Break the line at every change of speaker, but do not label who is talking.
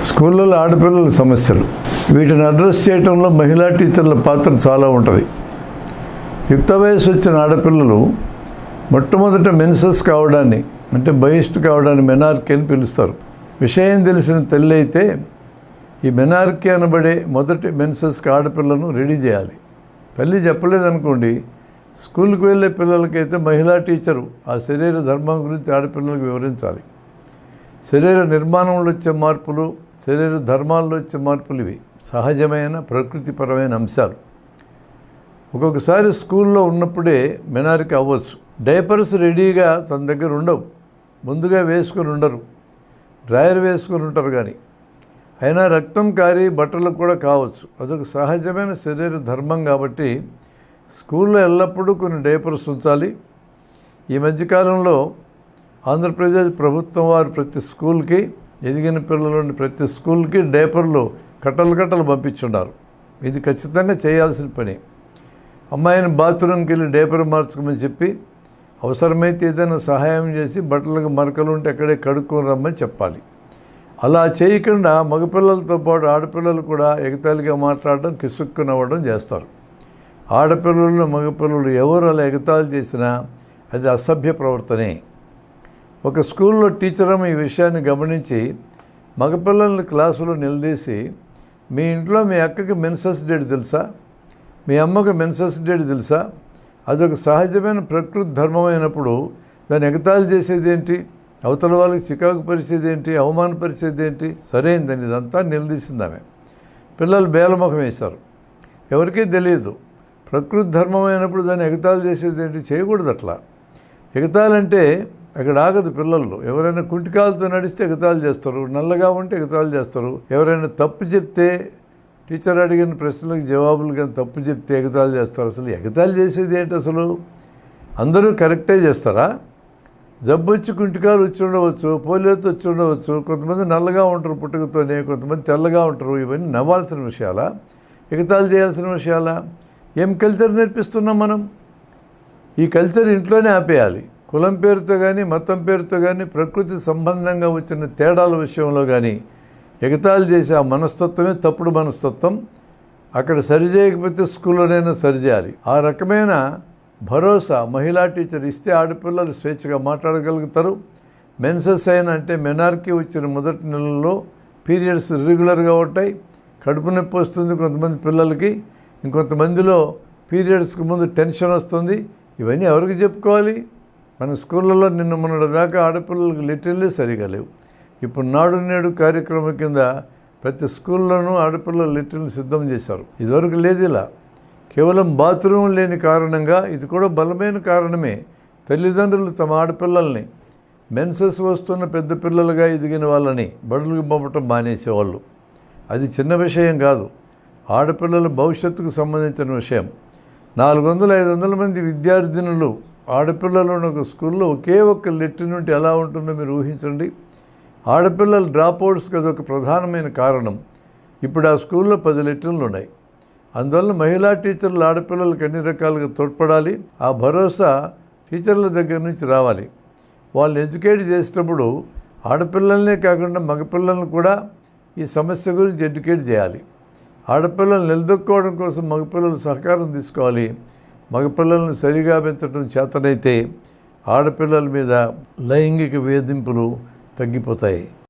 స్కూళ్ళలో ఆడపిల్లల సమస్యలు వీటిని అడ్రస్ చేయడంలో మహిళా టీచర్ల పాత్ర చాలా ఉంటుంది. యుక్త వయసు వచ్చిన ఆడపిల్లలు మొట్టమొదట మెన్సెస్ కావడాన్ని అంటే బహిష్టు కావడాన్ని మెనార్కీ అని పిలుస్తారు. విషయం తెలిసిన తల్లి అయితే ఈ మెనార్కీ అనబడే మొదటి మెన్సెస్కి ఆడపిల్లను రెడీ చేయాలి. తల్లి చెప్పలేదనుకోండి, స్కూల్కి వెళ్ళే పిల్లలకైతే మహిళా టీచరు ఆ శరీర ధర్మం గురించి ఆడపిల్లలకు వివరించాలి. శరీర నిర్మాణంలో వచ్చే మార్పులు, శరీర ధర్మాల్లో వచ్చే మార్పులు ఇవి సహజమైన ప్రకృతిపరమైన అంశాలు. ఒక్కొక్కసారి స్కూల్లో ఉన్నప్పుడే మెనార్కీ అవ్వచ్చు. డైపర్స్ రెడీగా తన దగ్గర ఉండవు, ముందుగా వేసుకొని ఉండరు, డ్రాయర్ వేసుకొని ఉంటారు. కానీ అయినా రక్తం కారి బట్టలు కూడా కావచ్చు. అదొక సహజమైన శరీర ధర్మం కాబట్టి స్కూల్లో ఎల్లప్పుడూ కొన్ని డైపర్స్ ఉంచాలి. ఈ మధ్యకాలంలో ఆంధ్రప్రదేశ్ ప్రభుత్వం వారు ప్రతి స్కూల్కి, ఎదిగిన పిల్లలుండి ప్రతి స్కూల్కి డైపర్లు కట్టలు పంపించున్నారు. ఇది ఖచ్చితంగా చేయాల్సిన పని. అమ్మాయిని బాత్రూమ్కి వెళ్ళి డైపర్ మార్చుకోమని చెప్పి అవసరమైతే ఏదైనా సహాయం చేసి బట్టలకు మరకలు ఉంటే అక్కడే కడుక్కొని రమ్మని చెప్పాలి. అలా చేయకుండా మగపిల్లలతో పాటు ఆడపిల్లలు కూడా ఎగతాళిగా మాట్లాడడం, కిసుక్కునవ్వడం చేస్తారు. ఆడపిల్లలు మగపిల్లలు ఎవరు అలా ఎగతాళి చేసినా అది అసభ్య ప్రవర్తనే. ఒక స్కూల్లో టీచర్ ఈ విషయాన్ని గమనించి మగపిల్లల్ని క్లాసులో నిలదీసి, మీ ఇంట్లో మీ అక్కకి మెన్సెస్ డేట్ తెలుసా, మీ అమ్మకు మెన్సెస్ డేట్ తెలుసా, అదొక సహజమైన ప్రకృతి ధర్మమైనప్పుడు దాన్ని ఎగతాళి చేసేది ఏంటి, అవతల వాళ్ళకి చికాకు పరిచేది ఏంటి, అవమానపరిచేది ఏంటి, సరైందని ఇదంతా నిలదీసింది ఆమె. పిల్లలు బేలముఖం వేశారు. ఎవరికీ తెలియదు. ప్రకృతి ధర్మమైనప్పుడు దాన్ని ఎగతాళి చేసేది ఏంటి, చేయకూడదు. అట్లా ఎగతాళంటే అక్కడ ఆగదు. పిల్లలు ఎవరైనా కుంటికాలతో నడిస్తే ఎగతాళి చేస్తారు, నల్లగా ఉంటే ఎగతాళి చేస్తారు. ఎవరైనా తప్పు చెప్తే, టీచర్ అడిగిన ప్రశ్నలకు జవాబులు కానీ తప్పు చెప్తే ఎగతాళి చేస్తారు. అసలు ఎగతాళి చేసేది ఏంటి? అసలు అందరూ కరెక్టే చేస్తారా? జబ్బు వచ్చి కుంటికాలు వచ్చి ఉండవచ్చు, పోలియోతో వచ్చి ఉండవచ్చు, కొంతమంది నల్లగా ఉంటారు పుట్టుకతోనే, కొంతమంది తెల్లగా ఉంటారు. ఇవన్నీ నవ్వాల్సిన విషయాలా? ఎగతాళి చేయాల్సిన విషయాలా? ఏం కల్చర్ నేర్పిస్తున్నాం మనం? ఈ కల్చర్ ఇంట్లోనే ఆపేయాలి. కులం పేరుతో కానీ, మతం పేరుతో కానీ, ప్రకృతి సంబంధంగా వచ్చిన తేడాల విషయంలో కానీ ఎగతాళి చేసే ఆ మనస్తత్వమే తప్పుడు మనస్తత్వం. అక్కడ సరిచేయకపోతే స్కూల్లోనైనా సరిచేయాలి. ఆ రకమైన భరోసా మహిళా టీచర్ ఇస్తే ఆడపిల్లలు స్వేచ్ఛగా మాట్లాడగలుగుతారు. మెన్సెస్ అయిన అంటే మెనార్కీ వచ్చిన మొదటి నెలల్లో పీరియడ్స్ రెగ్యులర్గా ఉంటాయి. కడుపు నొప్పి వస్తుంది కొంతమంది పిల్లలకి, ఇంకొంతమందిలో పీరియడ్స్కి ముందు టెన్షన్ వస్తుంది. ఇవన్నీ ఎవరికి చెప్పుకోవాలి? మన స్కూళ్ళలో మొన్నటి దాకా ఆడపిల్లలకు లిటరల్లీ సరిగా లేవు. ఇప్పుడు నాడు నేడు కార్యక్రమం కింద ప్రతి స్కూల్లోనూ ఆడపిల్లల లిటరల్లీ సిద్ధం చేశారు. ఇదివరకు లేదు ఇలా. కేవలం బాత్రూమ్ లేని కారణంగా ఇది కూడా బలమైన కారణమే. తల్లిదండ్రులు తమ ఆడపిల్లల్ని మెన్సెస్ వస్తున్న పెద్ద పిల్లలుగా ఎదిగిన వాళ్ళని బడులకు పంపటం మానేసేవాళ్ళు. అది చిన్న విషయం కాదు, ఆడపిల్లల భవిష్యత్తుకు సంబంధించిన విషయం. 400-500 మంది విద్యార్థినులు ఆడపిల్లలు ఉన్న ఒక స్కూల్లో ఒకే ఒక్క లెట్రిన్ ఉంటే ఎలా ఉంటుందో మీరు ఊహించండి. ఆడపిల్లలు డ్రాప్అవుట్స్కి అదొక ప్రధానమైన కారణం. ఇప్పుడు ఆ స్కూల్లో 10 లెట్రిన్లు ఉన్నాయి. అందువల్ల మహిళా టీచర్లు ఆడపిల్లలకు అన్ని రకాలుగా తోడ్పడాలి. ఆ భరోసా టీచర్ల దగ్గర నుంచి రావాలి. వాళ్ళు ఎడ్యుకేట్ చేసేటప్పుడు ఆడపిల్లలనే కాకుండా మగపిల్లలను కూడా ఈ సమస్య గురించి ఎడ్యుకేట్ చేయాలి. ఆడపిల్లలు నిలదొక్కుకోవడం కోసం మగపిల్లలు సహకారం తీసుకోవాలి. మగపిల్లలను సరిగా పెంచడం చేతనైతే ఆడపిల్లల మీద లైంగిక వేధింపులు తగ్గిపోతాయి.